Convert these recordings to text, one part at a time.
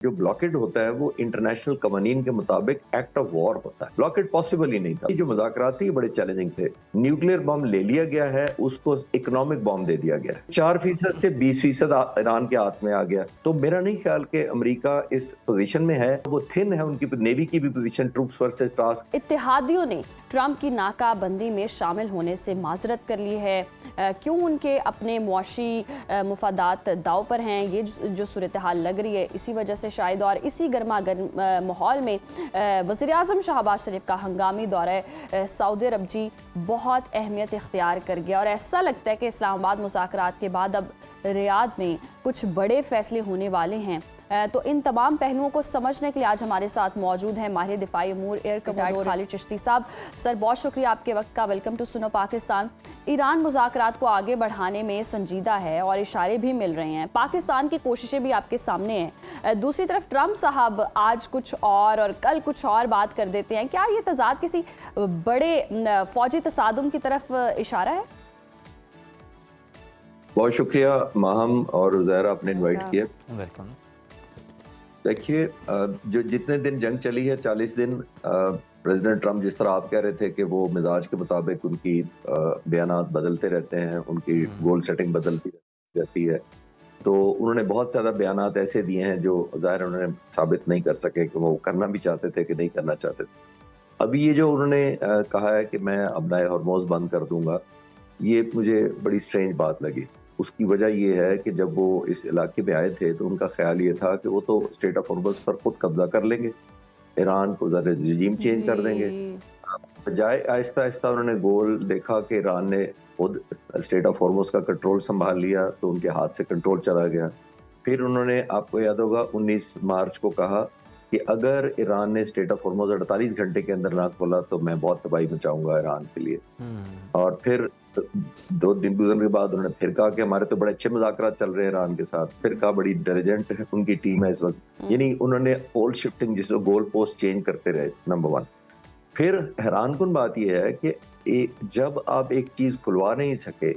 जो ब्लॉकेड होता है वो इंटरनेशनल कवानीन के मुताबिक एक्ट ऑफ वॉर होता है। ब्लॉकेड पॉसिबल ही नहीं था। जो मुज़ाकरात थे बड़े चैलेंजिंग थे। न्यूक्लियर बम ले लिया गया है, उसको इकोनॉमिक बम दे दिया गया है। 4% से 20% ईरान के हाथ में आ गया। तो मेरा नहीं ख्याल कि अमेरिका इस पोजीशन में है। वो थिन है, उनकी नेवी की भी पोजीशन ट्रूप्स वर्सेस टास्क। इत्तेहादियों ने ट्रंप की नाकाबंदी में शामिल होने से माजरत कर ली है। क्यों उनके अपने मुआशी मुफादात दाव पर हैं, ये जो सूरत हाल लग रही है इसी वजह से शायद। और इसी गर्मा गर्म माहौल में वज़ीर आज़म शहबाज शरीफ का हंगामी दौरा सऊदी अरब जी बहुत अहमियत इख्तियार कर गया। और ऐसा लगता है कि इस्लामाबाद मुज़ाकरात के बाद अब रियाद में कुछ बड़े फैसले होने वाले हैं। तो इन तमाम पहलुओं को समझने के लिए आज हमारे साथ मौजूद हैं माहिर दिफाई अमूर एयर कमांडर खालिद चिश्ती साहब। सर बहुत शुक्रिया आपके वक्त का। वेलकम टू सुनो पाकिस्तान। ईरान मुज़ाकरात को आगे बढ़ाने में संजीदा है और इशारे भी मिल रहे हैं। पाकिस्तान की कोशिशें भी आपके सामने हैं। दूसरी तरफ ट्रंप साहब आज कुछ और कल कुछ और बात कर देते हैं। क्या ये तजाद किसी बड़े फौजी तसादुम की तरफ इशारा है? बहुत शुक्रिया माहम और ज़हरा आपने इन्वाइट किया। वेलकम। देखिए, जो जितने दिन जंग चली है 40 दिन, प्रेसिडेंट ट्रंप जिस तरह आप कह रहे थे कि वो मिजाज के मुताबिक उनकी बयानात बदलते रहते हैं, उनकी गोल सेटिंग बदलती रहती है। तो उन्होंने बहुत ज़्यादा बयानात ऐसे दिए हैं जो ज़ाहिर उन्होंने साबित नहीं कर सके कि वो करना भी चाहते थे कि नहीं करना चाहते थे। अभी ये जो उन्होंने कहा है कि मैं अपना हॉर्मोज बंद कर दूंगा, ये मुझे बड़ी स्ट्रेंज बात लगी। उसकी वजह ये है कि जब वो इस इलाके में आए थे तो उनका ख्याल ये था कि वो तो स्टेट ऑफ हॉर्मोज पर खुद कब्जा कर लेंगे, ईरान को रजीम चेंज कर देंगे। बजाय आहिस्ता आहिस्ता उन्होंने गोल देखा कि ईरान ने खुद स्टेट ऑफ हॉर्मोज का कंट्रोल संभाल लिया, तो उनके हाथ से कंट्रोल चला गया। फिर उन्होंने, आपको याद होगा, 19 मार्च को कहा कि अगर ईरान ने स्टेट ऑफ हॉर्मोज 48 घंटे के अंदर ना खोला तो मैं बहुत तबाही मचाऊंगा ईरान के लिए। और फिर 2 दिन गुजरने के बाद उन्होंने फिर कहा कि हमारे तो बड़े अच्छे मुज़ाकरात चल रहे हैं ईरान के साथ। फिर कहा बड़ी इंटेलिजेंट है उनकी टीम है इस वक्त। यानी उन्होंने पोल शिफ्टिंग, जिसको गोल पोस्ट चेंज करते रहे, नंबर 1। फिर हैरानकुन बात यह है कि जब आप एक चीज खुलवा नहीं सके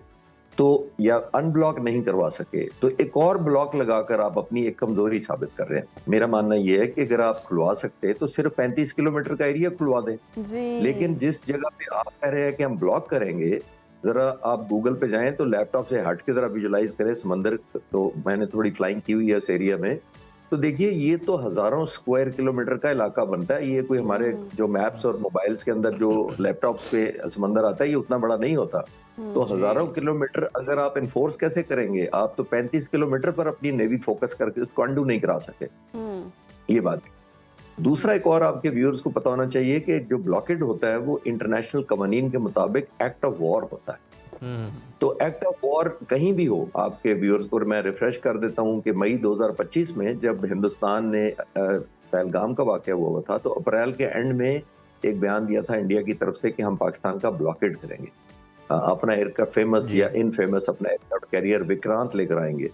तो या अनब्लॉक नहीं करवा सके तो एक और ब्लॉक लगाकर आप अपनी एक कमजोरी साबित कर रहे हैं। मेरा मानना यह है कि अगर आप खुलवा सकते तो सिर्फ 35 किलोमीटर का एरिया खुलवा दें। लेकिन जिस जगह पे आप कह रहे हैं कि हम ब्लॉक करेंगे, जरा आप गूगल पे जाएं तो लैपटॉप से हट के जरा विजुलाइज करें समंदर। तो मैंने थोड़ी फ्लाइंग की हुई है इस एरिया में, तो देखिए ये तो हजारों स्क्वायर किलोमीटर का इलाका बनता है। ये कोई हमारे जो मैप्स और मोबाइल्स के अंदर जो लैपटॉप्स पे समंदर आता है, ये उतना बड़ा नहीं होता। तो हजारों किलोमीटर अगर आप इन्फोर्स कैसे करेंगे? आप तो 35 किलोमीटर पर अपनी नेवी फोकस करके उसको अंडू नहीं करा सके। ये बात। दूसरा, एक और आपके व्यूअर्स को पता होना चाहिए कि जो ब्लॉकेड होता है वो इंटरनेशनल कवानीन के मुताबिक एक्ट ऑफ वॉर होता है। तो एक्ट ऑफ वॉर कहीं भी हो, आपके व्यूअर्स को मैं रिफ्रेश कर देता हूं कि मई 2025 में जब हिंदुस्तान ने पहलगाम का वाकया हुआ था, तो अप्रैल के एंड में एक बयान दिया था इंडिया की तरफ से कि हम पाकिस्तान का ब्लॉकेड करेंगे, अपना एयरक्राफ्ट फेमस या इनफेमस अपना एयरक्राफ्ट कैरियर विक्रांत लेकर आएंगे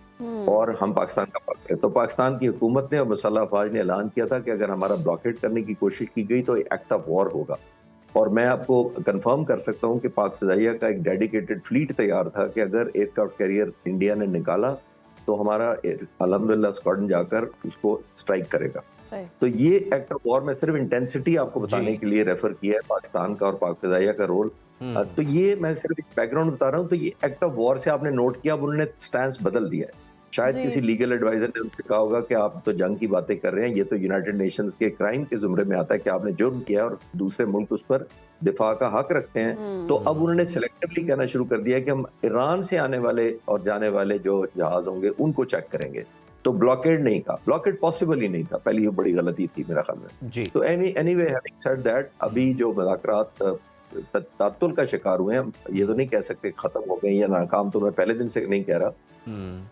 और हम पाकिस्तान का पक्ष है। तो पाकिस्तान की हुकूमत ने और मुसल्लह अफवाज ने ऐलान किया था कि अगर हमारा ब्लॉकेड करने की कोशिश की गई तो एक्ट ऑफ वॉर होगा। और मैं आपको कंफर्म कर सकता हूं कि पाक फ़िज़ाइया का एक डेडिकेटेड फ्लीट तैयार था कि अगर एयरक्राफ्ट कैरियर इंडिया ने निकाला तो हमारा अल्हम्दुलिल्लाह स्क्वाड्रन जाकर उसको स्ट्राइक करेगा। तो ये एक्ट ऑफ वॉर में सिर्फ इंटेंसिटी आपको बताने के लिए रेफर किया है पाकिस्तान का और पाक फ़िज़ाइया का रोल। तो ये मैं सिर्फ इस बैकग्राउंड बता रहा हूँ। तो ये एक्ट ऑफ वॉर से आपने नोट किया, उन्होंने स्टैंस बदल दिया है। शायद किसी लीगल एडवाइजर ने उनसे कहा होगा कि आप तो जंग की बातें कर रहे हैं, ये तो यूनाइटेड नेशंस के क्राइम के जुमरे में आता है कि आपने जुर्म किया और दूसरे मुल्क उस पर दिफा का हक रखते हैं। तो अब उन्होंने सिलेक्टिवली कहना शुरू कर दिया कि हम ईरान से आने वाले और जाने वाले जो जहाज होंगे उनको चेक करेंगे। तो ब्लॉकेड नहीं था, ब्लॉकेड पॉसिबल ही नहीं था। पहली ये बड़ी गलती थी मेरा ख्याल में। तो एनीवे हैविंग सेड दैट, अभी जो मुज़ाकरात तातुल का शिकार हुए हैं, ये तो नहीं कह सकते खत्म हो गए या नाकाम, तो मैं पहले दिन से नहीं कह रहा।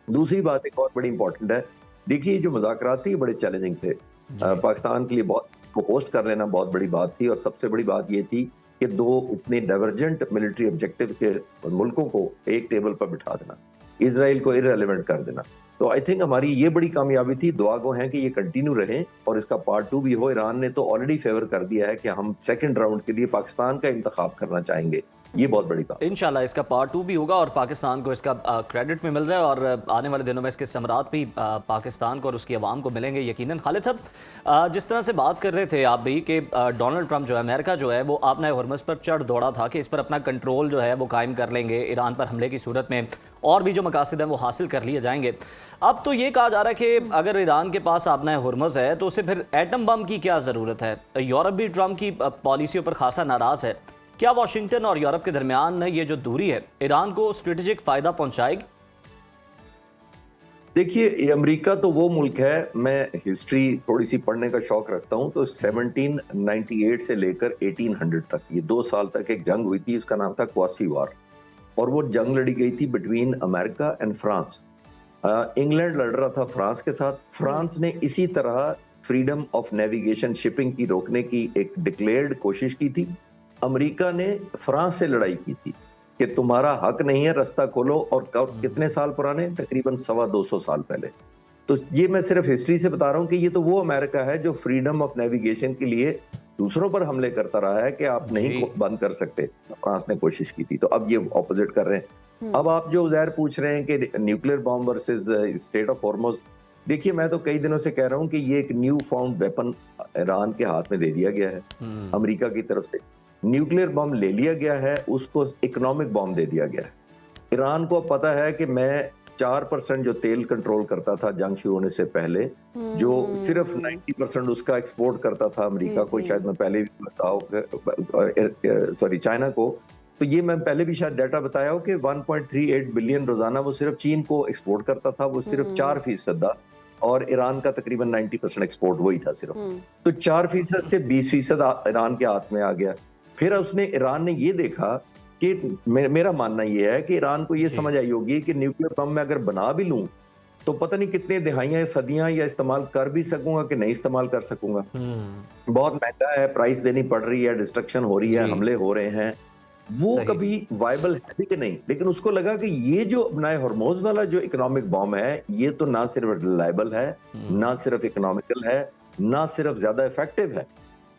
दूसरी बात एक और बड़ी इंपॉर्टेंट है। देखिए जो मुज़ाकरात थी बड़े चैलेंजिंग थे। पाकिस्तान के लिए बहुत होस्ट कर लेना बहुत बड़ी बात थी। और सबसे बड़ी बात ये थी कि 2 इतने डाइवर्जेंट मिलिट्री ऑब्जेक्टिव के मुल्कों को एक टेबल पर बिठा देना, इजराइल को इररिलेवेंट कर देना। तो आई थिंक हमारी ये बड़ी कामयाबी थी। दुआ गो हैं कि ये कंटिन्यू रहे और इसका पार्ट 2 भी हो। ईरान ने तो ऑलरेडी फेवर कर दिया है कि हम सेकंड राउंड के लिए पाकिस्तान का इंतखाब करना चाहेंगे। ये बहुत बड़ी बात। इंशाल्लाह इसका पार्ट 2 भी होगा और पाकिस्तान को इसका क्रेडिट भी मिल रहा है और आने वाले दिनों में इसके समरात भी पाकिस्तान को और उसकी आवाम को मिलेंगे यकीनन। खालिद साहब, जिस तरह से बात कर रहे थे आप भी कि डोनाल्ड ट्रंप जो है, अमेरिका जो है, वो आपने हॉर्मज़ पर चढ़ दौड़ा था कि इस पर अपना कंट्रोल जो है वो कायम कर लेंगे, ईरान पर हमले की सूरत में और भी जो मकासद हैं वो हासिल कर लिए जाएंगे। अब तो ये कहा जा रहा है कि अगर ईरान के पास आपना हॉर्मज़ है तो उसे फिर एटम बम की क्या ज़रूरत है। यूरोप भी ट्रंप की पॉलिसियों पर खासा नाराज़ है। क्या वाशिंगटन और यूरोप के दरमियान ये जो दूरी है ईरान को स्ट्रेटेजिक फायदा पहुंचाएगी? देखिए, अमेरिका तो वो मुल्क है, मैं हिस्ट्री थोड़ी सी पढ़ने का शौक रखता हूं, तो 1798 से लेकर 1800 तक, ये 2 साल तक एक जंग हुई थी, उसका नाम था क्वासी वार। और वो जंग लड़ी गई थी between America and France. England लड़ रहा था फ्रांस के साथ। फ्रांस ने इसी तरह फ्रीडम ऑफ नेविगेशन, शिपिंग की रोकने की एक डिक्लेयर्ड कोशिश की थी। अमेरिका ने फ्रांस से लड़ाई की थी कि तुम्हारा हक नहीं है, रास्ता खोलो। और कितने साल पुराने? तकरीबन 225 साल पहले। तो ये मैं सिर्फ हिस्ट्री से बता रहा हूं कि ये तो वो अमेरिका है जो फ्रीडम ऑफ नेविगेशन के लिए दूसरों पर हमले करता रहा है कि आप नहीं बंद कर सकते। फ्रांस ने कोशिश की थी, तो अब ये ऑपोजिट कर रहे हैं। अब आप जो उज़ैर पूछ रहे हैं कि nuclear bomb versus state of Hormuz, देखिए मैं तो कई दिनों से कह रहा हूं कि ये एक न्यू फाउंड वेपन ईरान के हाथ में दे दिया गया है अमेरिका की तरफ से। न्यूक्लियर बम ले लिया गया है, उसको इकोनॉमिक बम दे दिया गया है। ईरान को पता है कि मैं 4% जो तेल कंट्रोल करता था जंग शुरू होने से पहले, जो सिर्फ 90% उसका एक्सपोर्ट करता था अमेरिका को, शायद मैं पहले भी बताया, सॉरी चाइना को, तो ये मैं पहले भी शायद डाटा बताया हो कि 1.38 बिलियन रोजाना वो सिर्फ चीन को एक्सपोर्ट करता था, वो सिर्फ 4% था। और ईरान का तकरीबन 90% एक्सपोर्ट वही था सिर्फ। तो 4% से 20% ईरान के हाथ में आ गया। फिर ईरान ने ये देखा कि मेरा मानना ये है कि ईरान को ये समझ आई होगी कि न्यूक्लियर बम मैं अगर बना भी लूं तो पता नहीं कितने दिहाइयां सदियां या इस्तेमाल कर भी सकूंगा कि नहीं इस्तेमाल कर सकूंगा। बहुत महंगा है, प्राइस देनी पड़ रही है, डिस्ट्रक्शन हो रही है, हमले हो रहे हैं। वो कभी वायबल है भी कि नहीं। लेकिन उसको लगा कि ये जो अपना हॉर्मोज वाला जो इकोनॉमिक बॉम्ब है, ये तो ना सिर्फ रिलायबल है, ना सिर्फ इकोनॉमिकल है, ना सिर्फ ज्यादा इफेक्टिव है।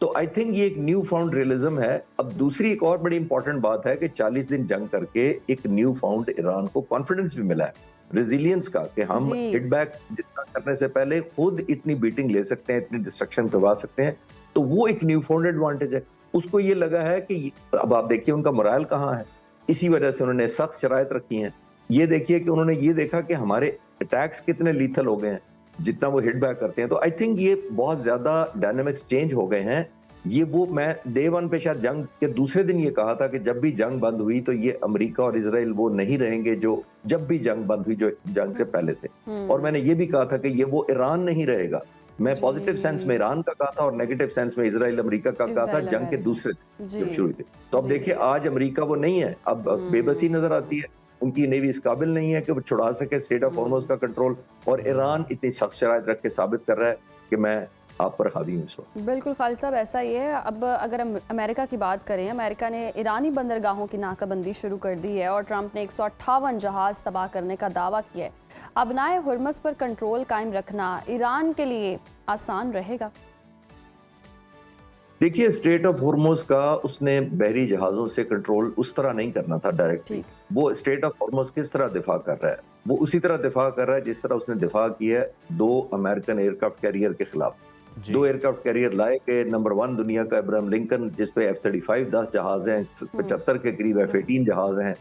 तो आई थिंक ये एक न्यू फाउंड रियलिज्म है। अब दूसरी एक और बड़ी इंपॉर्टेंट बात है कि 40 दिन जंग करके एक न्यू फाउंड ईरान को कॉन्फिडेंस भी मिला है, रेजिलियंस का, कि हम हिट बैक जितना करने से पहले खुद इतनी बीटिंग ले सकते हैं, इतनी डिस्ट्रक्शन करवा सकते हैं। तो वो एक न्यू फाउंड एडवांटेज है। उसको ये लगा है कि अब आप देखिए उनका मोराल कहाँ है, इसी वजह से उन्होंने सख्त शराइत रखी हैं। ये देखिए कि उन्होंने ये देखा कि हमारे अटैक्स कितने लीथल हो गए हैं जितना वो हिट बैक करते हैं। तो आई थिंक ये बहुत ज्यादा डायनामिक्स चेंज हो गए हैं। ये वो मैं डे 1 पे शायद जंग के दूसरे दिन ये कहा था कि जब भी जंग बंद हुई तो ये अमेरिका और इजराइल वो नहीं रहेंगे जो जब भी जंग बंद हुई जो जंग से पहले थे। और मैंने ये भी कहा था कि ये वो ईरान नहीं रहेगा। मैं पॉजिटिव सेंस में ईरान का कहा था और नेगेटिव सेंस में इजराइल अमेरिका का कहा था जंग के दूसरे जब शुरू हुई थी। तो अब देखिए आज अमेरिका वो नहीं है, अब बेबसी नजर आती है। उनकी नेवी इस काबिल नहीं है कि वो छुड़ा सके स्टेट ऑफ हॉर्मुज़ का कंट्रोल। और ईरान इतनी सख्त शराइत रख के साबित कर रहा है कि मैं आप पर हावी हूं इस वक्त। बिल्कुल खालिद साहब, ऐसा ही है। अब अगर हम अमेरिका की बात करें, अमेरिका ने ईरानी बंदरगाहों की नाकाबंदी शुरू कर दी है और ट्रंप ने 158 जहाज तबाह करने का दावा किया है। अब नाए हॉर्मुज़ पर कंट्रोल कायम रखना ईरान के लिए आसान रहेगा? देखिए, स्टेट ऑफ हॉर्मुज़ का उसने बहरी जहाजों से कंट्रोल उस तरह नहीं करना था डायरेक्टली। वो स्टेट ऑफ हॉर्मुज़ किस तरह दिफा कर रहा है, वो उसी तरह दिफा कर रहा है जिस तरह उसने दिफा किया है 2 अमेरिकन एयरक्राफ्ट कैरियर के खिलाफ। 2 एयरक्राफ्ट कैरियर लाए के नंबर 1 दुनिया का इब्राहिम लिंकन, जिसपे F-35 10 जहाज हैं, 75 के करीब F-18 जहाज हैं,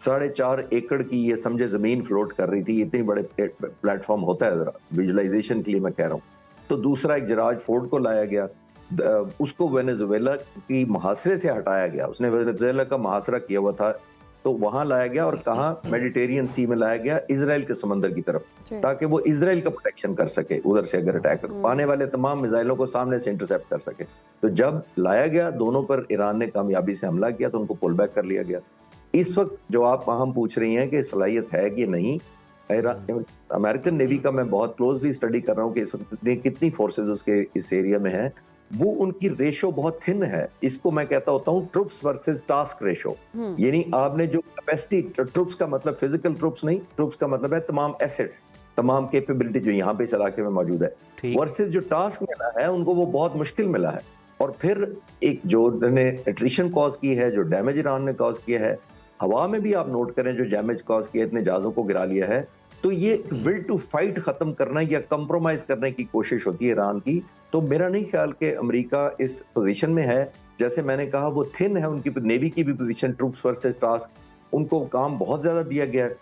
4.5 एकड़ की ये समझे जमीन फ्लोट कर रही थी। इतने बड़े प्लेटफॉर्म होता है, जरा विजुअलाइजेशन के लिए मैं कह रहा हूँ। तो दूसरा एक जराज फोर्ड को लाया गया, उसको वेनेजुएला की मुहासरे से हटाया गया। उसने वेनेजुएला का मुहासरा किया हुआ था तो वहां लाया गया और कहा मेडिटेरियन सी में लाया गया, इजराइल के समंदर की तरफ, ताकि वो इजराइल का प्रोटेक्शन कर सके, उधर से अगर अटैक आने वाले तमाम मिसाइलों को सामने से इंटरसेप्ट कर सके। तो जब लाया गया, दोनों पर ईरान ने कामयाबी से हमला किया तो उनको पुल बैक कर लिया गया। इस वक्त जो आप हम पूछ रही हैं कि सलाहियत है कि नहीं, अमेरिकन नेवी का मैं बहुत क्लोजली स्टडी कर रहा हूँ कि इस वक्त कितनी फोर्सेज उसके इस एरिया में है। वो उनकी रेशो बहुत थिन है। इसको मैं कहता होता हूँ ट्रुप्स वर्सेस टास्क रेशो। यानी आपने जो कैपेसिटी, ट्रुप्स का मतलब फिजिकल ट्रुप्स नहीं, ट्रुप्स का मतलब है तमाम एसेट्स, तमाम कैपेबिलिटी जो यहाँ पे इस इलाके में मौजूद है, वर्सेस जो टास्क मिला है उनको वो बहुत मुश्किल मिला है। और फिर एक जो उन्होंने एट्रिशन कॉज की है, जो डैमेज ईरान ने कॉज किया है, हवा में भी आप नोट करें जो डैमेज कॉज किया, इतने जहाजों को गिरा लिया है, तो ये विल टू फाइट खत्म करना या कंप्रोमाइज करने की कोशिश होती है ईरान की। तो मेरा नहीं ख्याल कि अमेरिका इस पोजीशन में है। जैसे मैंने कहा, वो थिन है, उनकी नेवी की भी पोजीशन, ट्रूप्स वर्सेस टास्क, उनको काम बहुत ज्यादा दिया गया है।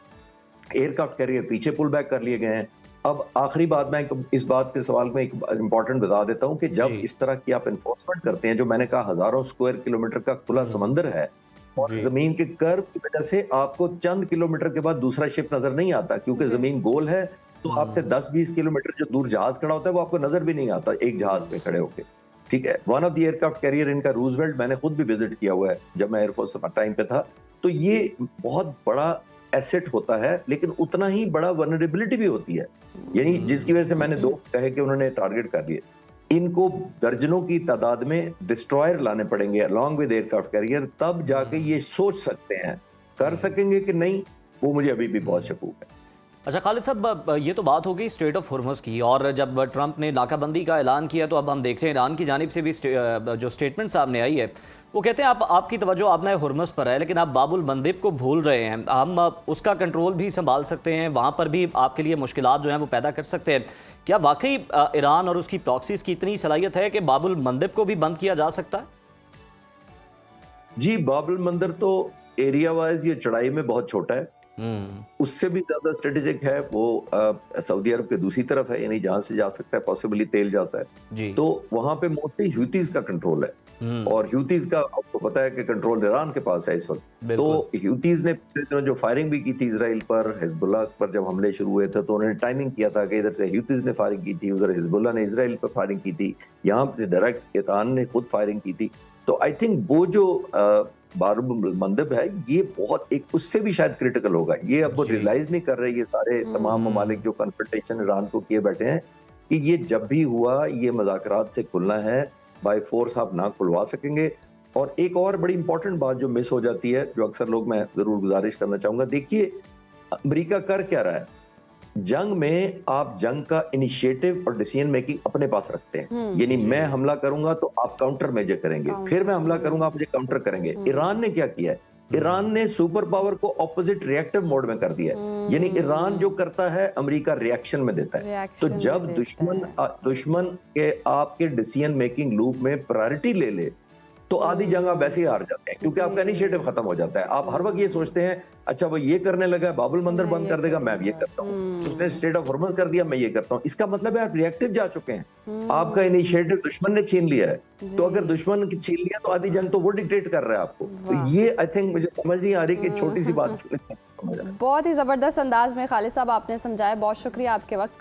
एयरक्राफ्ट कैरियर पीछे पुल बैक कर लिए गए हैं। अब आखिरी बात, मैं इस बात के सवाल में एक इंपॉर्टेंट बता देता हूं कि जब इस तरह की आप एनफोर्समेंट करते हैं, जो मैंने कहा हजारों स्क्वायर किलोमीटर का खुला समंदर है और जमीन के कर्व की वजह से आपको चंद किलोमीटर के बाद दूसरा शिप नजर नहीं आता, क्योंकि जमीन गोल है, तो आपसे 10-20 किलोमीटर जो दूर जहाज खड़ा होता है वो आपको नजर भी नहीं आता एक जहाज पे खड़े होके। ठीक है, one of the aircraft carrier इनका रूजवेल्ट, मैंने खुद भी विजिट किया हुआ है जब मैं एयरफोर्स टाइम पे था। तो ये बहुत बड़ा एसेट होता है, लेकिन उतना ही बड़ा वनरेबिलिटी भी होती है, यानी जिसकी वजह से मैंने दो कहे कि उन्होंने टारगेट कर लिए। इनको दर्जनों की तादाद में डिस्ट्रॉयर लाने पड़ेंगे अलॉन्ग विद एयरक्राफ्ट कैरियर, तब जाके ये सोच सकते हैं। कर सकेंगे कि नहीं, वो मुझे अभी भी बहुत शकूक है। अच्छा खालिद साहब, ये तो बात हो गई स्ट्रेट ऑफ हॉर्मुज़ की, और जब ट्रंप ने नाकाबंदी का ऐलान किया तो अब हम देखते हैं ईरान की जानिब से भी जो स्टेटमेंट सामने आई है, वो कहते हैं आपकी तवज्जो आपने हॉर्मुज़ पर है, लेकिन आप बाबुल मंदिब को भूल रहे हैं। हम उसका कंट्रोल भी संभाल सकते हैं, वहाँ पर भी आपके लिए मुश्किलात जो हैं वो पैदा कर सकते हैं। क्या वाकई ईरान और उसकी प्रॉक्सीज की इतनी सलाहियत है कि बाबुल मंदिब को भी बंद किया जा सकता है? जी, बाबुल मंदिर तो एरिया वाइज ये चढ़ाई में बहुत छोटा है, उससे भी ज्यादा स्ट्रेटेजिक है। वो सऊदी अरब के दूसरी तरफ है, यानी जहां से जा सकता है, पॉसिबली तेल जाता है जी। तो वहां पे मोस्टली ह्यूतीज का कंट्रोल है, और ह्यूतीज का आपको पता है कि कंट्रोल ईरान के पास है इस वक्त। तो ह्यूतीज ने पिछले दिनों जो फायरिंग भी की थी इसराइल पर, हिजबुल्लाह पर जब हमले शुरू हुए थे, तो उन्होंने टाइमिंग किया था कि इधर से ह्यूतीज ने फायरिंग की थी, उधर हिजबुल्लाह ने इसराइल पर फायरिंग की थी, यहाँ पे डायरेक्ट ईरान ने खुद फायरिंग की थी। तो आई थिंक वो जो बाबुल मंदिब है, ये बहुत एक उससे भी शायद क्रिटिकल होगा। ये अब वो रियलाइज नहीं कर रहे, ये सारे तमाम ममालिक जो कन्फ्रंटेशन ईरान को किए बैठे हैं, कि ये जब भी हुआ ये मुज़ाकरात से खुलना है, बाय फोर्स आप ना खुलवा सकेंगे। और एक और बड़ी इंपॉर्टेंट बात जो मिस हो जाती है, जो अक्सर लोग, मैं जरूर गुजारिश करना चाहूंगा, देखिए अमेरिका कर क्या रहा है, जंग में आप जंग का इनिशिएटिव और डिसीजन मेकिंग अपने पास रखते हैं, यानी मैं हमला करूंगा तो आप काउंटर मेजर करेंगे, फिर मैं हमला करूंगा आप मुझे काउंटर करेंगे। ईरान ने क्या किया है, ईरान ने सुपर पावर को ऑपोजिट रिएक्टिव मोड में कर दिया है, यानी ईरान जो करता है अमेरिका रिएक्शन में देता है। तो जब दुश्मन के आपके डिसीजन मेकिंग लूप में प्रायोरिटी ले ले, तो आधी जंग आप वैसे ही हार जाते हैं, क्योंकि आपका इनिशिएटिव खत्म हो जाता है। आप हर वक्त ये सोचते हैं, अच्छा वो ये करने लगा, बाबुल मंदिर बंद कर देगा, मैं ये करता हूँ, उसने स्टेट ऑफ हॉर्मुज़ कर दिया, मैं ये करता हूँ। इसका मतलब है आप रिएक्टिव जा चुके हैं, आपका इनिशिएटिव दुश्मन ने छीन लिया है। तो अगर दुश्मन ने छीन लिया तो आधी जंग तो वो डिक्टेट कर रहा है आपको। तो ये आई थिंक मुझे समझ नहीं आ रही कि छोटी सी बात बहुत ही जबरदस्त अंदाज में खालिद साहब आपने समझाया, बहुत शुक्रिया आपके वक्त।